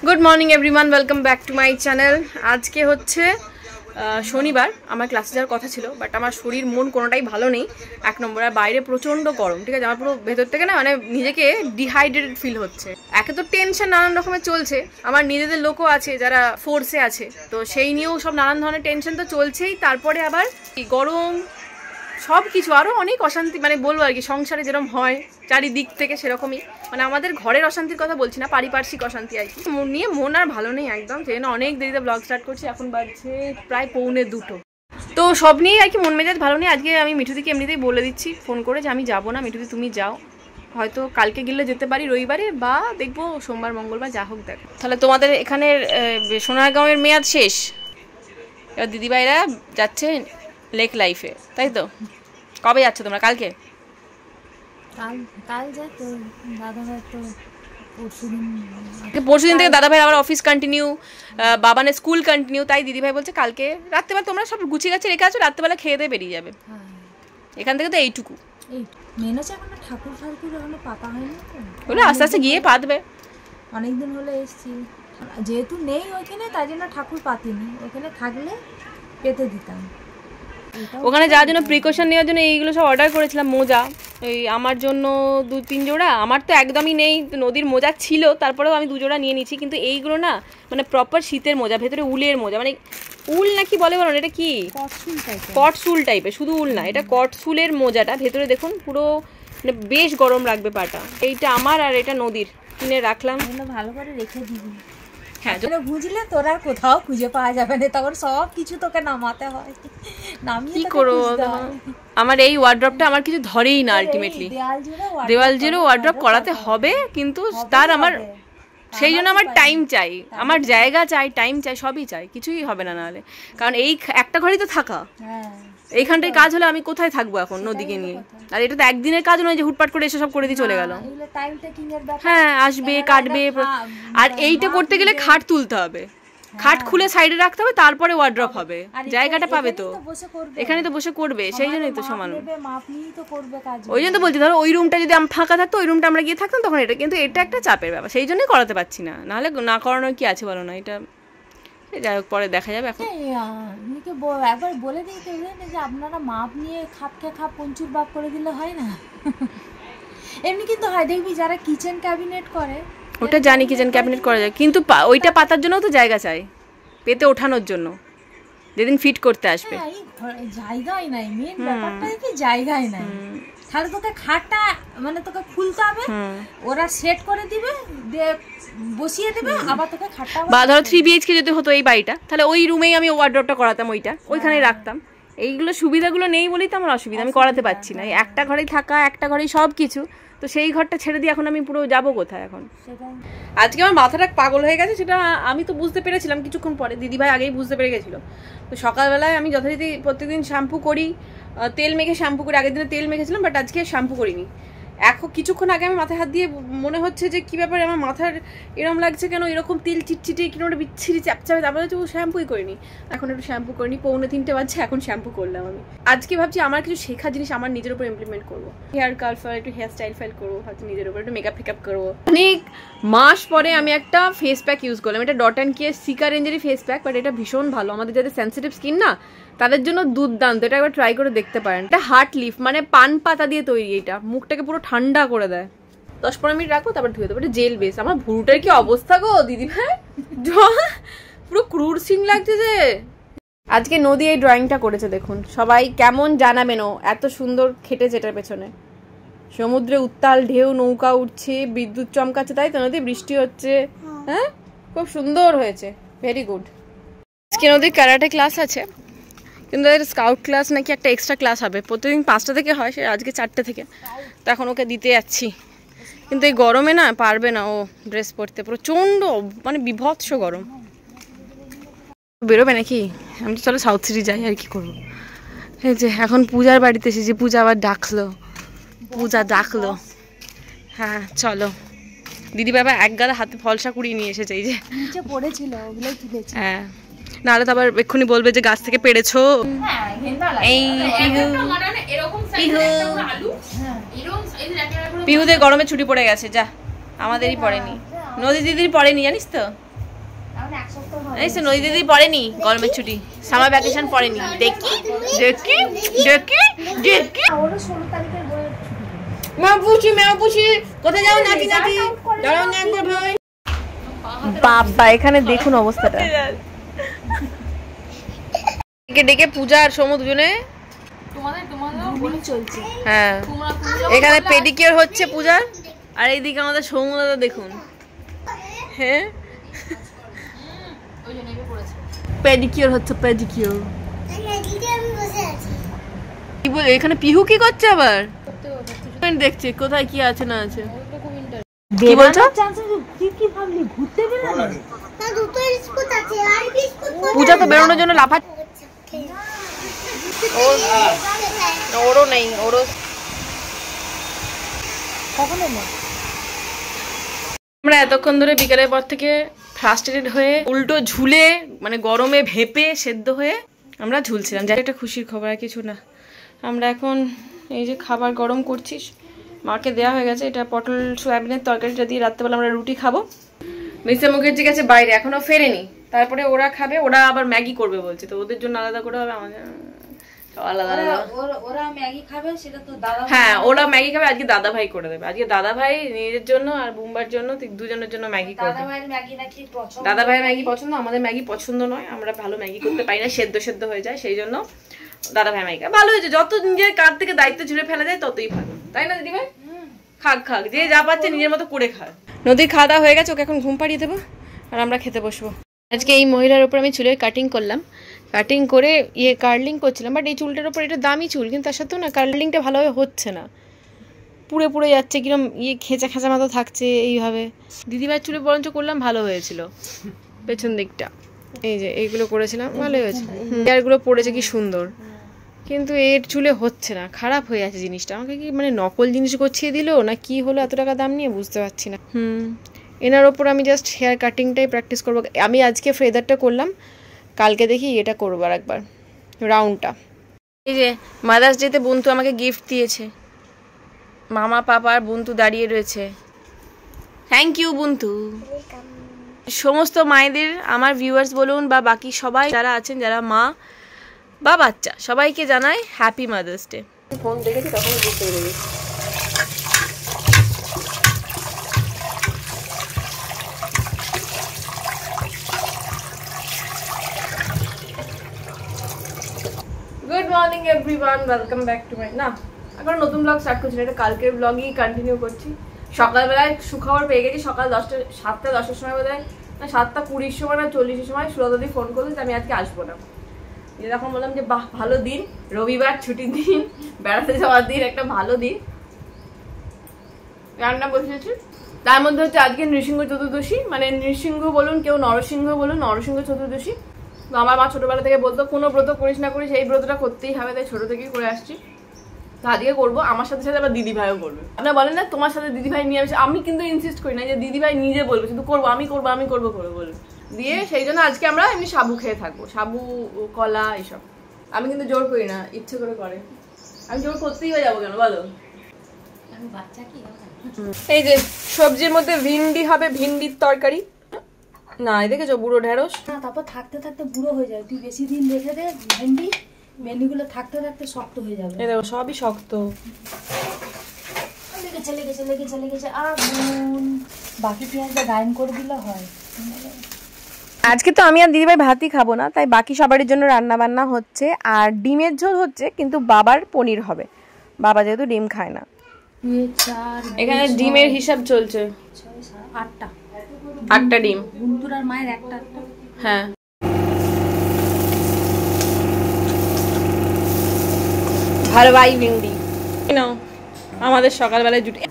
Good morning everyone welcome back to my channel. आज के होच्छे शनिवार आमार क्लासे जाওয়ার কথা ছিল বাট আমার শরীর মন কোনোটাই ভালো নেই। এক নম্বর আর বাইরে প্রচন্ড গরম, ঠিক আছে, আমার পুরো ভেতর থেকে না মানে নিজেকে ডিহাইড্রেটেড ফিল হচ্ছে। একে তো টেনশন নানান রকমের চলছে, আমার নিজেদের লোকও আছে যারা ফোর্সে আছে, তো সেই নিয়েও সব নানান ধরনের টেনশন তো চলছেই। তারপরে আবার গরম সব কিছু আরও অনেক অশান্তি, মানে বলবো আর কি, সংসারে যেরকম হয় চারিদিক থেকে সেরকমই, মানে আমাদের ঘরের অশান্তির কথা বলছি না, পারিপার্শ্বিক অশান্তি আর কি। মন নিয়ে মন আর ভালো নেই একদম, সেই জন্য অনেক দেরিতে ব্লগ স্টার্ট করছি। এখন বাজছে প্রায় 1:45। তো সব নিয়েই আর কি মন মেজাজ ভালো নেই। আজকে আমি মিঠুদিকে এমনিতেই বলে দিচ্ছি ফোন করে যে আমি যাবো না, মিঠুদি তুমি যাও, হয়তো কালকে গেলে যেতে পারি রবিবারে, বা দেখবো সোমবার মঙ্গলবার, যা হোক দেখ। তাহলে তোমাদের এখানের সোনারগাঁওয়ের মেয়াদ শেষ, এবার দিদিভাইরা যাচ্ছে লেক লাইফে, তাই তো? কবে যাচ্ছ তোমরা? কালকে? পরশুদিন থেকে দাদা ভাই আবার অফিস কন্টিনিউ, বাবানের স্কুল কন্টিনিউ, তাই দিদিভাই বলছে কালকে রাত্রেবেলা তোমরা সব গুছিয়ে গাছে রেখে আছো, রাত্রেবেলা খেয়ে দিয়ে বেরিয়ে যাবে। এখান থেকে তো এইটুকু, ঠাকুর আস্তে আস্তে গিয়ে পাতবে। অনেকদিন হলে এসছি, যেহেতু নেই ওইখানে তাই জন্য ঠাকুর পাতিনি, ওখানে থাকলে পেতে দিতাম। ওখানে যাওয়ার জন্য প্রিকশন নেওয়ার জন্য এইগুলো সব অর্ডার করেছিলাম। মোজা ওই আমার জন্য 2-3 জোড়া, আমার তো একদমই নেই, নদীর মোজা ছিল, তারপরেও আমি 2 জোড়া নিয়ে নিচ্ছি। কিন্তু এইগুলো না মানে প্রপার শীতের মোজা, ভেতরে উলের মোজা, মানে উল নাকি বলে বলো, এটা কি কটসুল টাইপের, শুধু উল না, এটা কটসুলের মোজাটা, ভেতরে দেখুন পুরো মানে বেশ গরম রাখবে পাটা। এইটা আমার আর এটা নদীর, কিনে রাখলাম। ভালো করে রেখে দিবি, হ্যাঁ, বুঝলে তোর আর কোথাও খুঁজে পাওয়া যাবে না, তখন সব কিছু তোকে নামাতে হয়। কি করবো, আমার এই ওয়ার্ড্রপটা আমার কিছু ধরেই না আলটিমেটলি, দেওয়াল জুড়ে ওয়ার্ড্রপ করাতে হবে, কিন্তু তার আমার সেই জন্য আমার টাইম চাই, আমার জায়গা চাই, টাইম চাই, সবই চাই, কিছুই হবে না নাহলে। কারণ এই একটা ঘরেই তো থাকা, এইখানটায় কাজ হলে আমি কোথায় থাকবো এখন নদীকে নিয়ে? আর এটা তো একদিনের কাজ নয় যে হুটপাট করে এসে সব করে দিয়ে চলে গেল। হ্যাঁ, আসবে, কাটবে, আর এইটা করতে গেলে খাট তুলতে হবে, খাট খুলে সাইডে রাখতে হবে, তারপরে ওয়ার্ড্রপ হবে, জায়গাটা পাবে তো, এখানে তো বসে করবে, সেই জন্যই তো সমান। ওই জন্য তো বলছি, ধরো ওই রুমটা যদি ফাঁকা থাকতো, ওই রুমটা আমরা গিয়ে থাকতাম তখন এটা, কিন্তু এটা একটা চাপের ব্যাপার, সেই জন্যই করাতে পারছি না, নাহলে না করানোর কি আছে বলো না। এটা যাই হোক, পরে দেখা যাবে। এখন একবার বলে দিতে যে আপনারা মাপ নিয়ে খাপকে খাপ পঞ্চুর বাপ করে দিলে হয় না? এমনি কিন্তু হয়, দেখবি যারা কিচেন ক্যাবিনেট করে, ওটা জানি কিচেন ক্যাবিনেট করা যায়, কিন্তু ওইটা পাতার জন্য তো জায়গা চাই, পেতে ওঠানোর জন্য যেদিন ফিট করতে আসবে। জায়গাই নাই, মেন ব্যাপারটা কি জায়গাই নাই, তাহলে তোকে খাটটা মানে তোকে খুলতে হবে, ওরা সেট করে দিবে, দিয়ে বসিয়ে দেবে, আবার তোকে খাটটা, বা ধরো 3 BHK যদি হতো এই বাড়িটা, তাহলে ওই রুমেই আমি ওয়ার্ড্রপটা করাতাম, ওইটা ওইখানেই রাখতাম। এইগুলো সুবিধাগুলো নেই বলেই তো আমার অসুবিধা, আমি করাতে পারছি না। একটা ঘরেই থাকা, একটা ঘরেই সব কিছু, তো সেই ঘরটা ছেড়ে দিয়ে এখন আমি পুরো যাবো কোথায় এখন? আজকে আমার মাথাটা পাগল হয়ে গেছে, সেটা আমি তো বুঝতে পেরেছিলাম কিছুক্ষণ পরে, দিদিভাই আগেই বুঝতে পেরে গেছিলো। তো সকালবেলায় আমি যথারীতি প্রত্যেকদিন শ্যাম্পু করি, তেল মেখে শ্যাম্পু করি, আগের দিনে তেল মেখেছিলাম, বাট আজকে শ্যাম্পু করিনি। এখন কিছুক্ষণ আগে আমি মাথায় হাত দিয়ে মনে হচ্ছে যে কী ব্যাপারে আমার মাথার এরকম লাগছে, কেন এরকম তেল চিটচিটে কিনো একটা বিচ্ছিরি চ্যাপচাপে, তারপরে হচ্ছে ও শ্যাম্পুই করিনি। এখন একটু শ্যাম্পু করিনি, 2:45 বাজছে, এখন শ্যাম্পু করলাম আমি। আজকে ভাবছি আমার কিছু শেখা জিনিস আমার নিজের উপর ইমপ্লিমেন্ট করবো, হেয়ার কার্ল ফার, একটু হেয়ার স্টাইল ফাইল করবো, ভাবছি নিজের উপর একটু মেকআপ ফেকআপ করবো। অনেক মাস পরে আমি একটা ফেস প্যাক ইউজ করলাম, এটা ডট অ্যান্ড কিয়ের সিকা রেঞ্জেরই ফেস প্যাক, বাট এটা ভীষণ ভালো, আমাদের যাদের সেন্সিটিভ স্কিন না তাদের জন্য দুর্দান্ত, এটা একবার ট্রাই করে দেখতে পারেন। এটা হার্ট লিফ, মানে পান পাতা দিয়ে তৈরি, এটা মুখটাকে পুরো ঠান্ডা করে দেয়। 10-15 মিনিট রাখো, তারপর ধুয়ে দেবো। এটা জেল বেস। আমার ভুরুটার কি অবস্থা গো দিদি ভাই, পুরো ক্রুর সিং লাগছে যে। আজকে নদী এই ড্রয়িংটা করেছে, দেখুন সবাই কেমন জানাবেন, ও এত সুন্দর খেটেছে এটার পেছনে। সমুদ্রে উত্তাল ঢেউ, নৌকা উঠছে, বিদ্যুৎ চমকাচ্ছে, তাই তো নদী, বৃষ্টি হচ্ছে, হ্যাঁ খুব সুন্দর হয়েছে, ভেরি গুড। আজকে নদীর ক্যারাটে ক্লাস আছে, কিন্তু এর স্কাউট ক্লাস নাকি একটা এক্সট্রা ক্লাস হবে, প্রতিদিন 5টা থেকে হয়, সে আজকে 4টে থেকে, তো এখন ওকে দিতে যাচ্ছি। কিন্তু এই গরমে না পারবে না ও ড্রেস পরতে, প্রচণ্ড মানে বিভৎস গরম। বেরোবে নাকি? আমি তো চলো সাউথ সিটি যাই, আর কি করবো। এই যে এখন পূজার বাড়িতে এসেছি, পূজা আবার ডাকলো, হ্যাঁ চলো। দিদি বাবা এক গাদা হাতে ফলসা কুড়িয়ে নিয়ে এসেছে, এই যে নিচে পড়েছিল ওগুলোই তুলেছে। হ্যাঁ, নাহলে তো আবার এক্ষুনি বলবে যে গাছ থেকে পেড়েছো। এই পিহুদের গরমে ছুটি পড়ে গেছে, যা আমাদেরই পড়েনি, নদী দিদির পড়েনি, জানিস তো। এই সে নদী দিদি পড়েনি গরমের ছুটি, সামার ভ্যাকেশন পড়েনি। দেখি দেখি দেখি দেখি কোথায় যাও নাতি নাতি বাবা। এখানে দেখুন অবস্থাটা, ডেকে ডেকে পূজা আর সমু দুজনে চলছে। হ্যাঁ এখানে পেডিকিওর হচ্ছে পূজার, আর এইদিকে আমাদের সমু দাদা দেখুন। হ্যাঁ পেডিকিওর হচ্ছে পেডিকিওর। কি বল এখানে পিহু কি করছে আবার? দেখছি কোথায় কি আছে না আছে। কি বলছো? পূজা তো বেরোনোর জন্য লাফাচ্ছে। ওরও নেই, ওরও আমরা এতক্ষণ ধরে বিকেলের পর থেকে ফ্রাস্ট্রেটেড হয়ে উল্টো ঝুলে মানে গরমে ভেপে সেদ্ধ হয়ে আমরা ঝুলছিলাম। যাই একটা খুশির খবর আর কিছু না। আমরা এখন এই যে খাবার গরম করছিস, মাকে দেওয়া হয়ে গেছে। এটা পটল সয়াবিনের তরকারিটা দিয়ে রাত্রেবেলা আমরা রুটি খাবো। মিস্টার মুখার্জি গেছে বাইরে, এখনো ফেরেনি। তারপরে ওরা খাবে, ওরা আবার ম্যাগি করবে বলছে, তো ওদের জন্য আলাদা করে হবে, আমাদের আলাদা আলাদা। ওরা ম্যাগি খাবে, সেটা তো দাদা। হ্যাঁ ওরা ম্যাগি খাবে, আজকে দাদা ভাই করে দেবে। আজকে দাদা ভাই নিজের জন্য আর বুম্বার জন্য, দুজনের জন্য ম্যাগি করবে। দাদা ভাইয়ের ম্যাগি নাকি পছন্দ। দাদা ভাইয়ের ম্যাগি পছন্দ, আমাদের ম্যাগি পছন্দ নয়। আমরা ভালো ম্যাগি করতে পারি না, সেদ্ধ সেদ্ধ হয়ে যায়, সেই জন্য দাদা ভাই ম্যাগি। ভালো হয়েছে, যত নিজের কাঁধ থেকে দায়িত্ব ঝুলে ফেলা যায় ততই ভালো, তাই না দিদি ভাই? খাক খাক, যে যা পাচ্ছে নিজের মতো করে খাক। নদীর খাওয়া দাওয়া হয়ে গেছে, ওকে এখন ঘুম পাড়িয়ে দেবো আর আমরা খেতে বসবো। আজকে এই মহিলার উপর আমি চুলের কাটিং করলাম, কাটিং করে কার্লিং করছিলাম। বাট এই চুলটার উপর এটা দামি চুল, কিন্তু তার সাথেও না কার্লিংটা ভালোভাবে হচ্ছে না, পুড়ে পুড়ে যাচ্ছে, কিরম খেঁচা খেঁচা মতো থাকছে এইভাবে। দিদিভাইয়ের চুলে বরঞ্চ করলাম, ভালো হয়েছিল পেছন দিকটা। এই যে এইগুলো করেছিলাম, ভালোই হয়েছে। হেয়ারগুলো পড়েছে কি সুন্দর, কিন্তু এর চুলে হচ্ছে না, খারাপ হয়ে আছে জিনিসটা। আমাকে কি মানে নকল জিনিস গছিয়ে দিল না কি হলো এত টাকা দাম নিয়ে, বুঝতে পারছি না। এনার ওপর আমি জাস্ট হেয়ার কাটিংটাই প্র্যাকটিস করবো। আমি আজকে ফেদারটা করলাম, কালকে দেখি এটা করবো আর একবার রাউন্ডটা। এই যে মাদার্স ডেতে বন্ধু আমাকে গিফট দিয়েছে, মামা পাপা আর বন্ধু দাঁড়িয়ে রয়েছে। থ্যাংক ইউ বন্ধু। সমস্ত মায়েদের, আমার ভিউয়ার্স বলুন বা বাকি সবাই যারা আছেন, যারা মা বা বাচ্চা, সবাইকে জানাই হ্যাপি মাদার্স ডে। ফোন দেখেছি তখন বুঝতে পেরেছি। Good morning everyone, welcome back to my, না এখন নতুন ব্লগ স্টার্ট করছি না, এটা কালকের ব্লগই কন্টিনিউ করছি। সকালবেলায় সুখবর পেয়ে গেছি, সকাল 7:10-এর সময় বোধ হয়, না 7:20-এর সময় না 40-এর সময় সুরদাদি ফোন করলো যে আমি আজকে আসবো না। এরকম বললাম যে বাহ ভালো দিন, রবিবার ছুটির দিন, বেড়াতে যাওয়ার দিন, একটা ভালো দিন, রান্না বসেছি। তার মধ্যে হচ্ছে আজকে নৃসিংহ চতুর্দশী, মানে নৃসিংহ বলুন কেউ নরসিংহ বলুন, নরসিংহ চতুর্দশী। তো আমার মা ছোটবেলা থেকে বলতো কোনো ব্রত করিস না করিস, এই ব্রতটা করতেই হবে, তাই ছোট থেকেই করে আসছি। তো আজকে করবো, আমার সাথে সাথে আবার দিদি ভাইও করবে। আপনারা বলেন না তোমার সাথে দিদি ভাই নিয়ে আসে, আমি কিন্তু ইনসিস্ট করি না যে দিদি ভাই নিজে বলবে, শুধু করবো আমি করবো আমি করবো করে বলবে দিয়ে। সেই জন্য আজকে আমরা এমনি সাবু খেয়ে থাকবো, সাবু কলা এইসব। আমি কিন্তু জোর করি না, ইচ্ছে করে করে। আমি জোর করতেই হয়ে যাবো কেন বলো? এই যে সবজির মধ্যে ভিন্ডি হবে, ভিন্ডির তরকারি। না দেখেছো বুড়ো ঢেঁড়স, তারপর থাকতে থাকতে বুড়ো হয়ে যায়। তুই বেশি দিন রেখে দে ভেন্ডি, ভেন্ডিগুলো থাকতে থাকতে শক্ত হয়ে যাবে। এই দেখো সবই শক্ত। লেগেছে লেগেছে লেগেছে লেগেছে আগুন। বাকি পেঁয়াজটা গ্রাইন্ড করে দিলে হয়। আজকে তো আমি আর দিদিভাই ভাতই খাবো না, তাই বাকি সবারই জন্য রান্না বান্না হচ্ছে। আর ডিমের ঝোল হচ্ছে, কিন্তু বাবার পনির হবে, বাবা যেহেতু ডিম খায় না। এখানে ডিমের হিসাব চলছে, 8টা ডিম। বন্ধুর আর মায়ের একটা। হ্যাঁ ভালো ভাই ভিন্ডি নাও, আমাদের সকালবেলায় জুটে।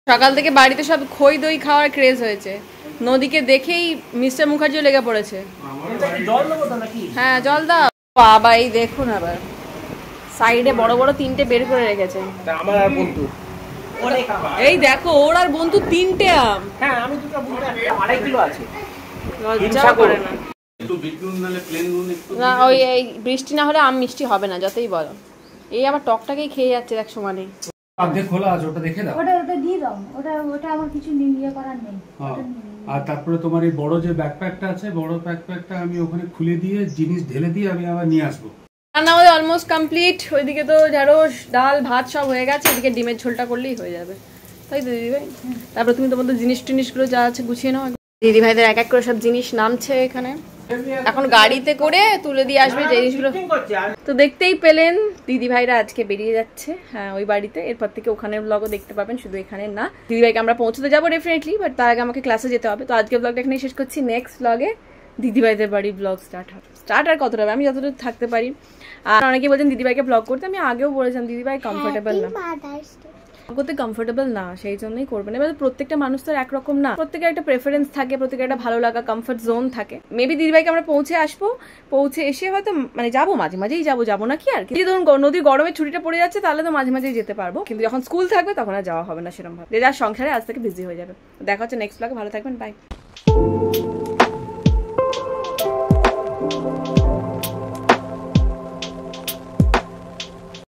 সকাল থেকে বাড়িতে সব খই দই খাওয়ার ক্রেজ হয়েছে। নদীকে দেখেই মিস্টার মুখার্জিও লেগে পড়েছে। হ্যাঁ জল দাও বাবা। এই দেখুন আবার সাইডে বড় বড় 3টে বের করে রেখেছে। এই দেখো ওর আর বন্ধু 3টে আম। হ্যাঁ আমি দুটো বন্ধু 2.5 কিলো আছে। লজ্জা করে না। না ওই এই বৃষ্টি না হলে আম মিষ্টি হবে না, যতই বলো। এই আবার টকটাকেই খেয়ে যাচ্ছে এক সমানে। অর্ধেক খোলা আছে, ওটা দেখে দাও। ওটা দিয়ে দাও, ওটা আমার কিছু ইয়ে করার নেই। আর তারপরে তোমার এই বড় যে ব্যাকপ্যাকটা আছে, বড় ব্যাকপ্যাকটা আমি ওখানে খুলে দিয়ে জিনিস ঢেলে দিয়ে আমি আবার নিয়ে আসবো। রান্না আমাদের অলমোস্ট কমপ্লিট। ওইদিকে তো ঢেঁড়স ডাল ভাত সব হয়ে গেছে, এদিকে ডিমের ঝোলটা করলেই হয়ে যাবে, তাই তো দিদিভাই? তারপর তুমি তোমাদের জিনিসগুলো যা আছে গুছিয়ে নাও। দিদিভাইদের এক এক করে সব জিনিস নামছে এখানে, এখন গাড়িতে করে তুলে দিয়ে আসবে জিনিসগুলো। তো দেখতেই পেলেন দিদিভাইরা আজকে বেরিয়ে যাচ্ছে, হ্যাঁ ওই বাড়িতে। এরপর থেকে ওখানের ব্লগও দেখতে পাবেন, শুধু এখানে না। দিদিভাইকে আমরা পৌঁছতে যাবো ডেফিনেটলি, বাট তার আগে আমাকে ক্লাসে যেতে হবে। তো আজকে ব্লগটা এখানে শেষ করছি। নেক্সট ব্লগে দিদিভাইদের বাড়ির ব্লগ স্টার্ট আর কতটা হবে আমি যতটুকু থাকতে পারি। আর অনেকে বলছেন দিদিভাইকে ব্লগ করতে, আমি আগেও বলেছিলাম দিদিভাই কমফোর্টেবল না, করতে কমফোর্টেবল না, সেই জন্যই করবেন। এবার প্রত্যেকটা মানুষ তো একরকম না, প্রত্যেকের একটা প্রেফারেন্স থাকে, প্রত্যেকের একটা ভালো লাগা কমফোর্ট জোন থাকে। মেবি দিদিভাইকে আমরা পৌঁছে আসবো, পৌঁছে এসে হয়তো মানে যাবো, মাঝে মাঝেই যাবো না কি আর কি। ধরুন নদীর গরমের ছুটিটা পড়ে যাচ্ছে, তাহলে তো মাঝে মাঝেই যেতে পারবো, কিন্তু যখন স্কুল থাকবে তখন আর যাওয়া হবে না সেরকম ভাবে। যে যার সংসারে আজ থেকে বিজি হয়ে যাবে। দেখা হচ্ছে নেক্সট ব্লগে, ভালো থাকবেন, বাই।